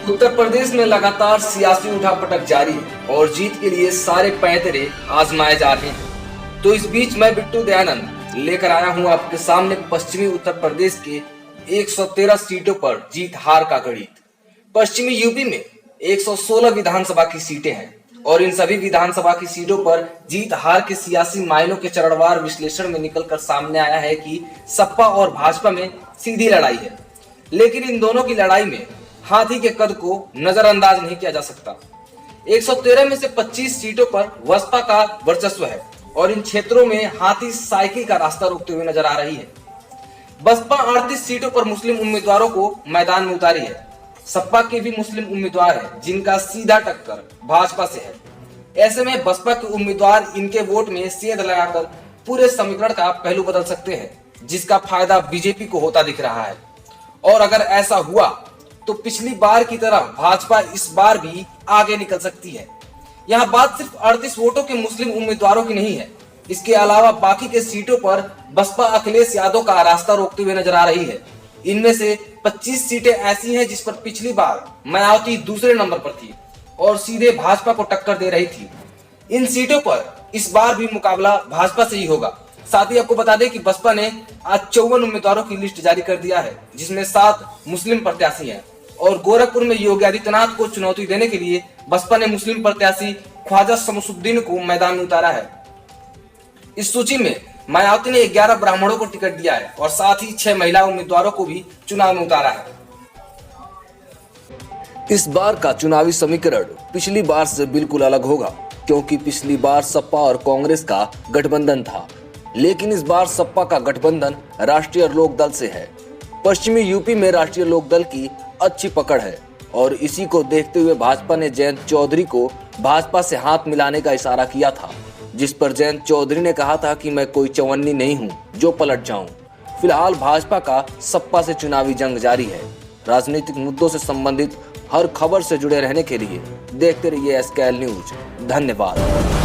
उत्तर प्रदेश में लगातार सियासी उठापटक जारी है और जीत के लिए सारे पैंतरे आजमाए जा रहे हैं। तो इस बीच मैं बिट्टू दयानंद लेकर आया हूं आपके सामने पश्चिमी उत्तर प्रदेश के 113 सीटों पर जीत हार का गणित। पश्चिमी यूपी में 116 विधानसभा की सीटें हैं और इन सभी विधानसभा की सीटों पर जीत हार के सियासी मायनों के चरणवार विश्लेषण में निकलकर सामने आया है कि सपा और भाजपा में सीधी लड़ाई है, लेकिन इन दोनों की लड़ाई में हाथी के कद को नजरअंदाज नहीं किया जा सकता। 113 में से 25 सीटों पर बसपा का वर्चस्व है और इन क्षेत्रों में हाथी साइकिल का रास्ता रोकते हुए नजर आ रही है। बसपा 38 सीटों पर मुस्लिम उम्मीदवारों को मैदान में उतारी है। सपा के भी मुस्लिम उम्मीदवार हैं जिनका सीधा टक्कर भाजपा से है। ऐसे में बसपा के उम्मीदवार इनके वोट में सेंध लगाकर पूरे समीकरण का पहलू बदल सकते हैं, जिसका फायदा बीजेपी को होता दिख रहा है। और अगर ऐसा हुआ तो पिछली बार की तरह भाजपा इस बार भी आगे निकल सकती है। यहाँ बात सिर्फ 38 वोटों के मुस्लिम उम्मीदवारों की नहीं है, इसके अलावा बाकी के सीटों पर बसपा अखिलेश यादव का रास्ता रोकते हुए नजर आ रही है। इनमें से 25 सीटें ऐसी हैं जिस पर पिछली बार मायावती दूसरे नंबर पर थी और सीधे भाजपा को टक्कर दे रही थी। इन सीटों पर इस बार भी मुकाबला भाजपा से ही होगा। साथ ही आपको बता दें कि बसपा ने आज 54 उम्मीदवारों की लिस्ट जारी कर दिया है, जिसमें 7 मुस्लिम प्रत्याशी हैं और गोरखपुर में योगी आदित्यनाथ को चुनौती देने के लिए बसपा ने मुस्लिम प्रत्याशी ख्वाजा शमसुद्दीन को मैदान में उतारा है। इस सूची में मायावती ने 11 ब्राह्मणों को टिकट दिया है और साथ ही 6 महिला उम्मीदवारों को भी चुनाव में उतारा है। इस बार का चुनावी समीकरण पिछली बार से बिल्कुल अलग होगा, क्योंकि पिछली बार सपा और कांग्रेस का गठबंधन था, लेकिन इस बार सपा का गठबंधन राष्ट्रीय लोकदल से है। पश्चिमी यूपी में राष्ट्रीय लोकदल की अच्छी पकड़ है और इसी को देखते हुए भाजपा ने जयंत चौधरी को भाजपा से हाथ मिलाने का इशारा किया था, जिस पर जयंत चौधरी ने कहा था कि मैं कोई चवन्नी नहीं हूं जो पलट जाऊं। फिलहाल भाजपा का सपा से चुनावी जंग जारी है। राजनीतिक मुद्दों से संबंधित हर खबर से जुड़े रहने के लिए देखते रहिए SKL न्यूज। धन्यवाद।